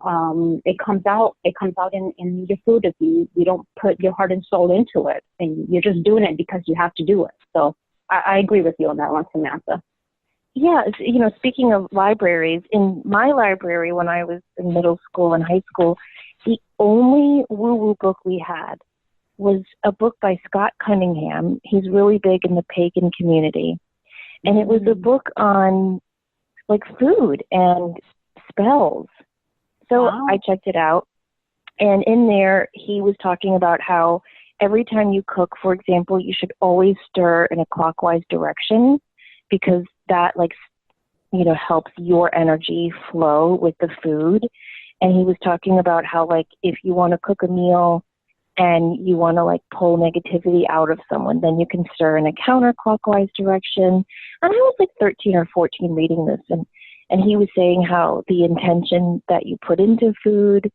[SPEAKER 2] it comes out in your food if you don't put your heart and soul into it, and you're just doing it because you have to do it. So I agree with you on that one, Samantha.
[SPEAKER 1] Yeah, speaking of libraries, in my library when I was in middle school and high school, the only woo-woo book we had was a book by Scott Cunningham. He's really big in the pagan community. And it was a book on like food and spells. So wow. I checked it out. And in there, he was talking about how every time you cook, for example, you should always stir in a clockwise direction, because that helps your energy flow with the food. And he was talking about how if you want to cook a meal and you want to pull negativity out of someone, then you can stir in a counterclockwise direction. And I was 13 or 14 reading this, and he was saying how the intention that you put into food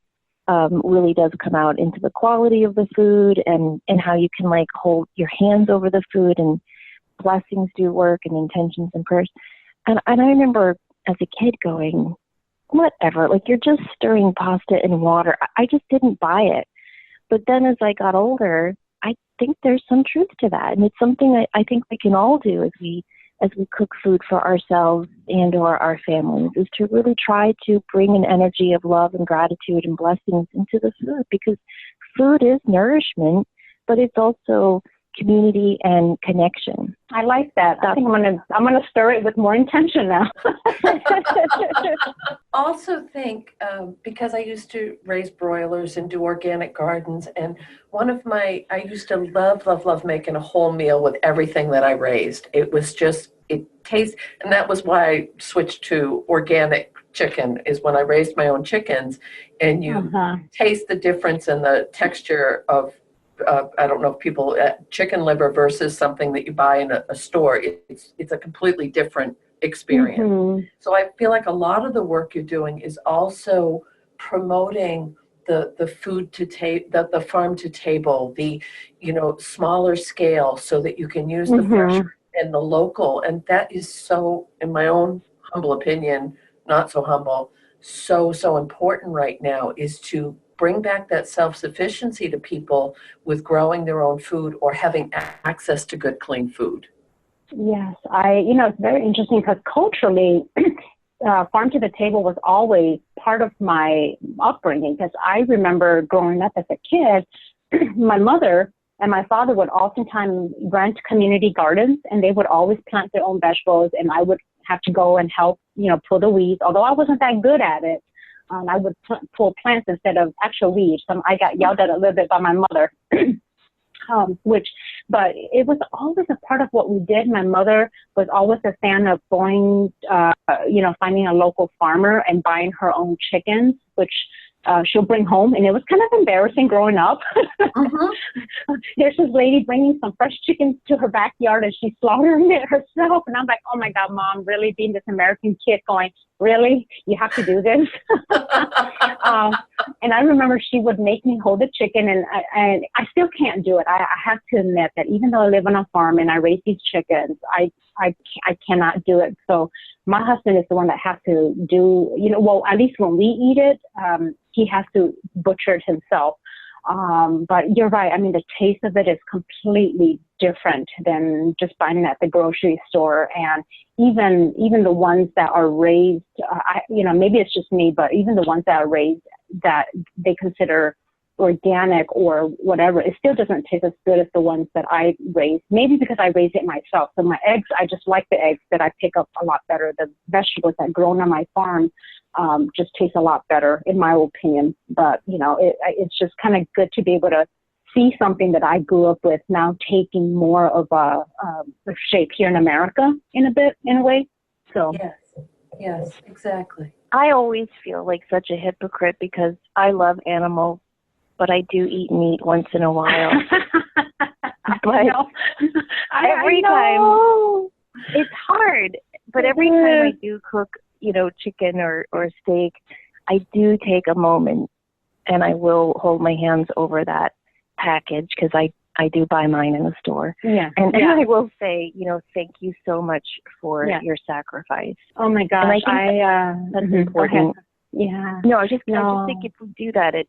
[SPEAKER 1] really does come out into the quality of the food, and how you can hold your hands over the food, and blessings do work, and intentions and prayers. And I remember as a kid going, whatever, you're just stirring pasta in water. I just didn't buy it. But then as I got older, I think there's some truth to that. And it's something I think we can all do as we cook food for ourselves and or our families, is to really try to bring an energy of love and gratitude and blessings into the food, because food is nourishment, but it's also community and connection.
[SPEAKER 2] I like that. I think I'm gonna stir it with more intention now.
[SPEAKER 3] Also think, because I used to raise broilers and do organic gardens, and I used to love making a whole meal with everything that I raised. It was just, it tastes, and that was why I switched to organic chicken, is when I raised my own chickens, and you taste the difference in the texture of, I don't know if people, chicken liver versus something that you buy in a store. It's a completely different experience. Mm-hmm. So I feel like a lot of the work you're doing is also promoting the food to the farm to table, the smaller scale, so that you can use the fresh and the local. And that is so, in my own humble opinion, not so humble, so important right now, is to bring back that self-sufficiency to people with growing their own food or having access to good, clean food.
[SPEAKER 2] Yes, it's very interesting because culturally, farm to the table was always part of my upbringing, because I remember growing up as a kid, my mother and my father would oftentimes rent community gardens, and they would always plant their own vegetables, and I would have to go and help, pull the weeds, although I wasn't that good at it. I would pull plants instead of actual weeds. I got yelled at a little bit by my mother, but it was always a part of what we did. My mother was always a fan of going, finding a local farmer and buying her own chickens, which she'll bring home. And it was kind of embarrassing growing up. There's this lady bringing some fresh chickens to her backyard and she's slaughtering it herself. And I'm like, oh my God, Mom, really, being this American kid going, really? You have to do this? And I remember she would make me hold the chicken, and I still can't do it. I have to admit that even though I live on a farm and I raise these chickens, I cannot do it. So my husband is the one that has to do, at least when we eat it, he has to butcher it himself. But you're right. I mean, the taste of it is completely different than just buying it at the grocery store. And even the ones that are raised, maybe it's just me, but even the ones that are raised that they consider organic or whatever, it still doesn't taste as good as the ones that I raised. Maybe because I raised it myself. So my eggs, I just like the eggs that I pick up a lot better. The vegetables that grown on my farm just taste a lot better, in my opinion. But, it's just kind of good to be able to see something that I grew up with now taking more of a shape here in America in a way. So
[SPEAKER 3] yes, exactly.
[SPEAKER 1] I always feel like such a hypocrite because I love animals, but I do eat meat once in a while. But every time, it's hard. But every time I do cook, chicken or steak, I do take a moment and I will hold my hands over that package, because I do buy mine in the store. Yeah. And I will say, thank you so much for your sacrifice.
[SPEAKER 2] Oh my gosh.
[SPEAKER 1] And I think that's important.
[SPEAKER 2] Yeah.
[SPEAKER 1] No, I just think if we do that, I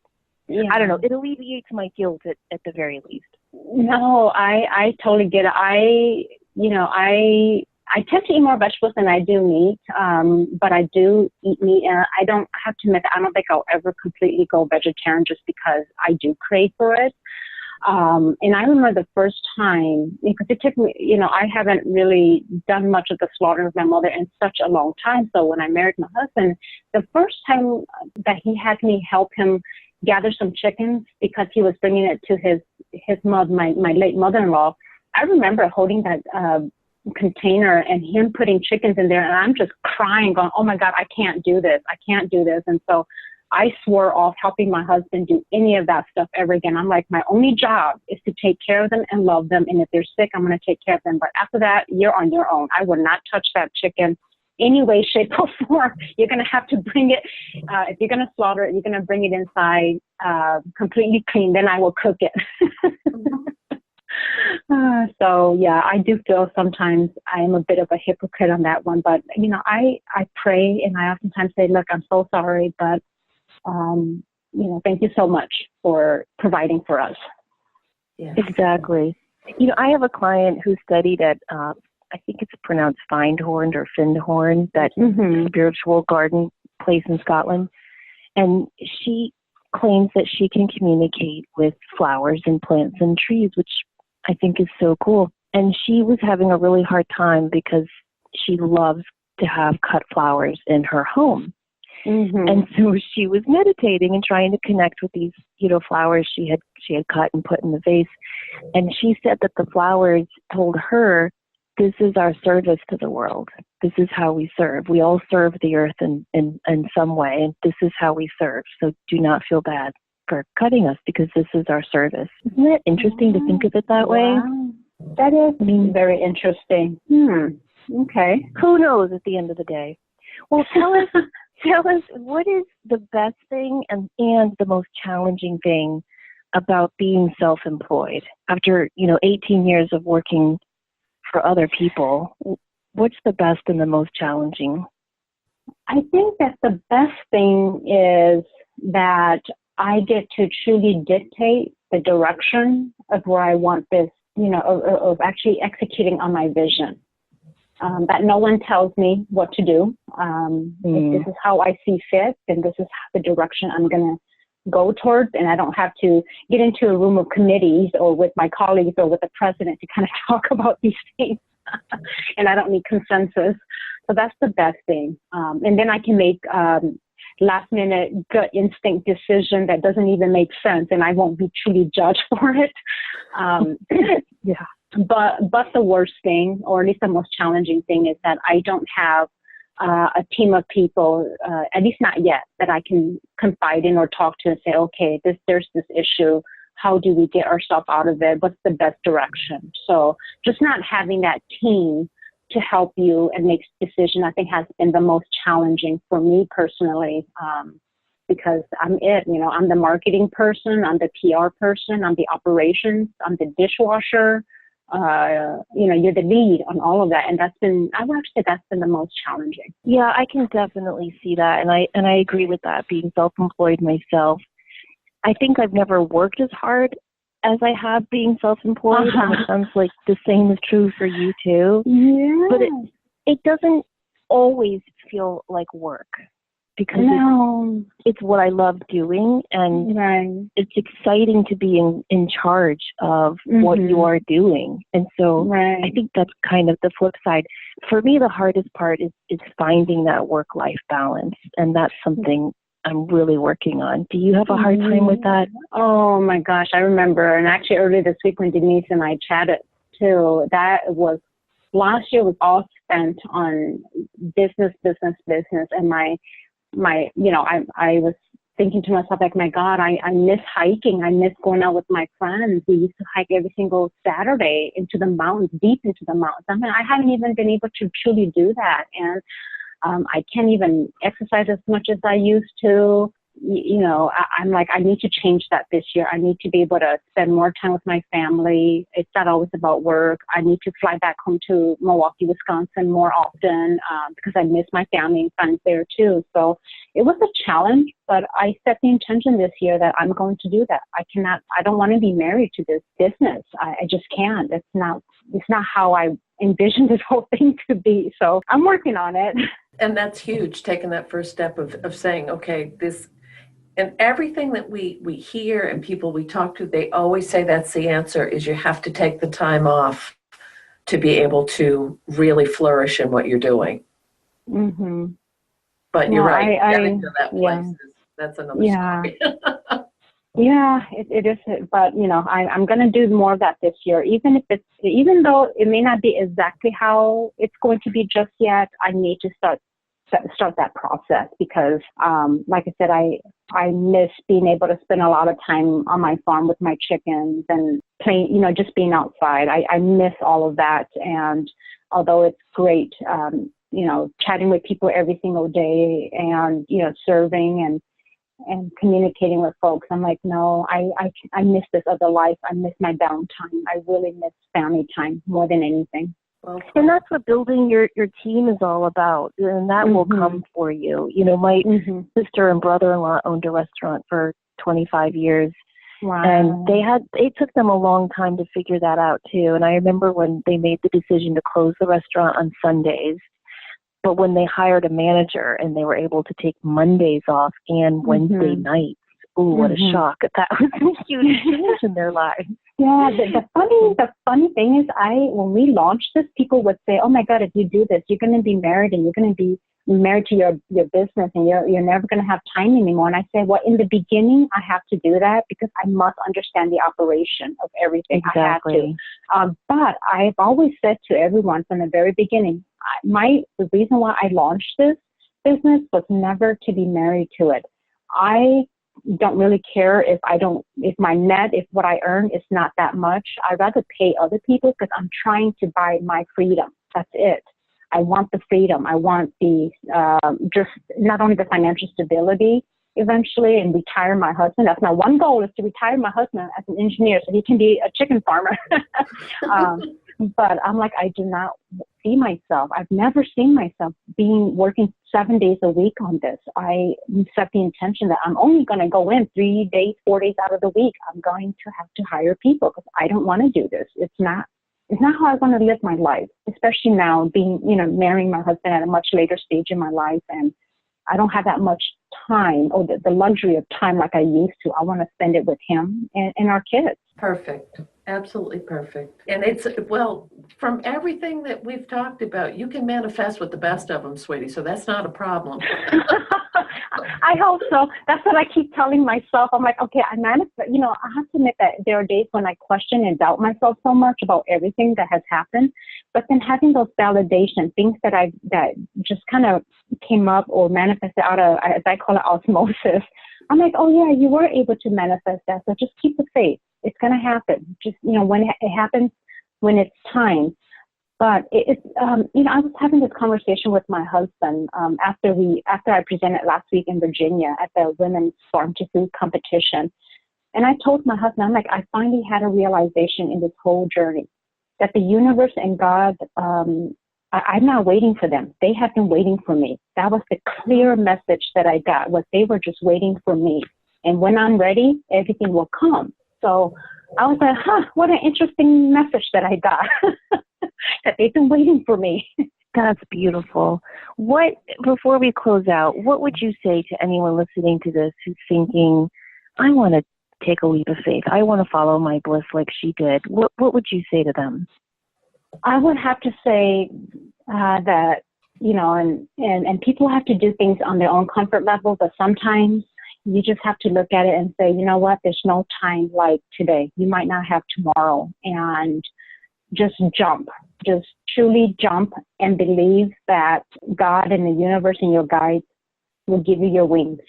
[SPEAKER 1] don't know, it alleviates my guilt at the very least.
[SPEAKER 2] No, I totally get it. I tend to eat more vegetables than I do meat, but I do eat meat, and I don't have to admit that I don't think I'll ever completely go vegetarian just because I do crave for it. And I remember the first time, because it took me, I haven't really done much of the slaughtering with my mother in such a long time. So when I married my husband, the first time that he had me help him gather some chickens because he was bringing it to his mother, my late mother-in-law, I remember holding that container and him putting chickens in there, and I'm just crying, going, oh my God, I can't do this. And so I swore off helping my husband do any of that stuff ever again. I'm like, my only job is to take care of them and love them. And if they're sick, I'm going to take care of them. But after that, you're on your own. I will not touch that chicken any way, shape, or form. You're going to have to bring it. If you're going to slaughter it, you're going to bring it inside completely clean. Then I will cook it. So yeah, I do feel sometimes I am a bit of a hypocrite on that one. But, I pray, and I oftentimes say, look, I'm so sorry, but thank you so much for providing for us.
[SPEAKER 1] Yeah. Exactly. I have a client who studied at, I think it's pronounced Findhorn or Findhorn, that spiritual garden place in Scotland. And she claims that she can communicate with flowers and plants and trees, which I think is so cool. And she was having a really hard time because she loves to have cut flowers in her home.
[SPEAKER 2] Mm-hmm.
[SPEAKER 1] And so she was meditating and trying to connect with these, flowers she had cut and put in the vase. And she said that the flowers told her, this is our service to the world. This is how we serve. We all serve the earth in some way, and this is how we serve. So do not feel bad for cutting us because this is our service. Isn't that interesting to think of it that way?
[SPEAKER 2] That is very interesting. Okay.
[SPEAKER 1] Who knows at the end of the day? Well, tell us what is the best thing and the most challenging thing about being self-employed after, 18 years of working for other people. What's the best and the most challenging?
[SPEAKER 2] I think that the best thing is that I get to truly dictate the direction of where I want this, of actually executing on my vision. That no one tells me what to do. If this is how I see fit, then this is the direction I'm going to go towards, and I don't have to get into a room of committees or with my colleagues or with the president to kind of talk about these things. And I don't need consensus. So that's the best thing. And then I can make last minute gut instinct decision that doesn't even make sense, and I won't be truly judged for it.
[SPEAKER 1] Yeah.
[SPEAKER 2] But the worst thing, or at least the most challenging thing, is that I don't have a team of people, at least not yet, that I can confide in or talk to and say, okay, there's this issue. How do we get ourselves out of it? What's the best direction? So just not having that team to help you and make decision, I think, has been the most challenging for me personally, because I'm I'm the marketing person, I'm the PR person, I'm the operations, I'm the dishwasher. You're the lead on all of that, and I would actually say that's been the most challenging.
[SPEAKER 1] Yeah, I can definitely see that, and I agree with that. Being self-employed myself, I think I've never worked as hard as I have being self-employed, and it sounds like the same is true for you too.
[SPEAKER 2] Yeah,
[SPEAKER 1] but it doesn't always feel like work because it's what I love doing, and it's exciting to be in charge of what you are doing. And so I think that's kind of the flip side. For me, the hardest part is finding that work-life balance, and that's something I'm really working on. Do you have a hard time with that?
[SPEAKER 2] Oh my gosh, I remember, and actually earlier this week when Denise and I chatted too, last year was all spent on business, and I was thinking to myself, like, my God, I miss hiking. I miss going out with my friends. We used to hike every single Saturday into the mountains, deep into the mountains. I mean, I haven't even been able to truly do that. And I can't even exercise as much as I used to. I'm like, I need to change that this year. I need to be able to spend more time with my family. It's not always about work. I need to fly back home to Milwaukee, Wisconsin more often because I miss my family and friends there too. So it was a challenge, but I set the intention this year that I'm going to do that. I don't want to be married to this business. I just can't. It's not how I envisioned this whole thing to be. So I'm working on it.
[SPEAKER 3] And that's huge, taking that first step of saying, okay, this. And everything that we hear and people we talk to, they always say that's the answer, is you have to take the time off to be able to really flourish in what you're doing.
[SPEAKER 2] Mm-hmm.
[SPEAKER 3] But you're right, getting to that place, that's another story.
[SPEAKER 2] Yeah, it is. But, I'm going to do more of that this year, even though it may not be exactly how it's going to be just yet. I need to start that process because, like I said, I miss being able to spend a lot of time on my farm with my chickens and playing, just being outside. I miss all of that. And although it's great, chatting with people every single day and, serving and communicating with folks, I'm like, no, I miss this other life. I miss my downtime. I really miss family time more than anything.
[SPEAKER 1] And that's what building your team is all about, and that will come for you. My sister and brother-in-law owned a restaurant for 25 years, and it took them a long time to figure that out too. And I remember when they made the decision to close the restaurant on Sundays, but when they hired a manager and they were able to take Mondays off and Wednesday nights ooh, what a shock. That was a huge change in their lives.
[SPEAKER 2] Yeah, the funny thing is, when we launched this, people would say, "Oh my God, if you do this, you're going to be married, and you're going to be married to your business, and you're never going to have time anymore." And I say, well, in the beginning, I have to do that because I must understand the operation of everything.
[SPEAKER 1] Exactly.
[SPEAKER 2] I have to. But I've always said to everyone from the very beginning, the reason why I launched this business was never to be married to it. I don't really care if what I earn is not that much. I'd rather pay other people because I'm trying to buy my freedom. That's it. I want the freedom. I want the, just not only the financial stability eventually and retire my husband. That's my one goal, is to retire my husband as an engineer so he can be a chicken farmer. But I'm like, I do not see myself. I've never seen myself working 7 days a week on this. I set the intention that I'm only going to go in 3 days, 4 days out of the week. I'm going to have to hire people because I don't want to do this. It's not how I want to live my life, especially now marrying my husband at a much later stage in my life. And I don't have that much time or the luxury of time like I used to. I want to spend it with him and our kids.
[SPEAKER 3] Perfect. Absolutely perfect. And it's, well, from everything that we've talked about, you can manifest with the best of them, sweetie. So that's not a problem.
[SPEAKER 2] I hope so. That's what I keep telling myself. I'm like, okay, I manifest. I have to admit that there are days when I question and doubt myself so much about everything that has happened. But then having those validation things that just kind of came up or manifested out of, as I call it, osmosis. I'm like, oh yeah, you were able to manifest that. So just keep the faith. It's going to happen. Just, when it happens, when it's time. But I was having this conversation with my husband after I presented last week in Virginia at the Women's Farm to Food competition. And I told my husband, I'm like, I finally had a realization in this whole journey that the universe and God, I'm not waiting for them. They have been waiting for me. That was the clear message that I got, was they were just waiting for me. And when I'm ready, everything will come. So I was like, what an interesting message that I got, that they've been waiting for me.
[SPEAKER 1] That's beautiful. Before we close out, what would you say to anyone listening to this who's thinking, I want to take a leap of faith, I want to follow my bliss like she did? What would you say to them?
[SPEAKER 2] I would have to say that, and people have to do things on their own comfort level, but sometimes you just have to look at it and say, you know what, there's no time like today. You might not have tomorrow. And just jump. Just truly jump and believe that God and the universe and your guides will give you your wings.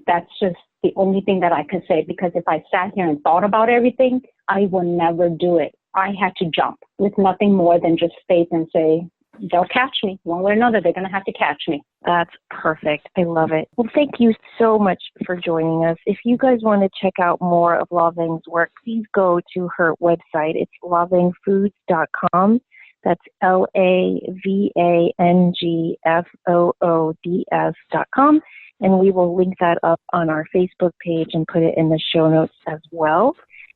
[SPEAKER 2] That's just the only thing that I could say, because if I sat here and thought about everything, I will never do it. I had to jump with nothing more than just faith and say, they'll catch me. One way or another, they're going to have to catch me.
[SPEAKER 1] That's perfect. I love it. Well, thank you so much for joining us. If you guys want to check out more of La Vang's work, please go to her website. It's lavangfoods.com. That's LAVANGFOODS.com. And we will link that up on our Facebook page and put it in the show notes as well.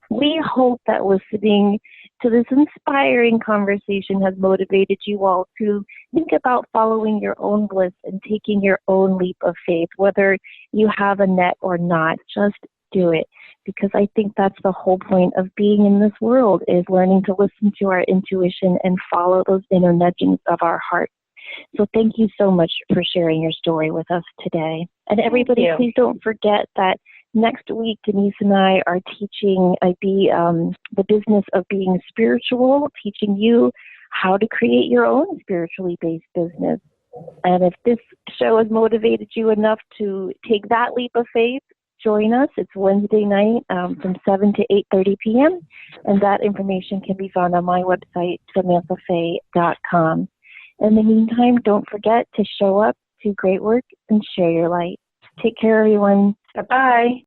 [SPEAKER 1] We hope that listening to this inspiring conversation has motivated you all to think about following your own bliss and taking your own leap of faith, whether you have a net or not. Just do it, because I think that's the whole point of being in this world, is learning to listen to our intuition and follow those inner nudgings of our heart. So thank you so much for sharing your story with us today. And everybody, please don't forget that next week, Denise and I are teaching the business of being spiritual, teaching you how to create your own spiritually based business. And if this show has motivated you enough to take that leap of faith, join us. It's Wednesday night from 7 to 8:30 p.m. And that information can be found on my website, SamanthaFaye.com. In the meantime, don't forget to show up, do great work, and share your light. Take care, everyone.
[SPEAKER 2] Bye-bye.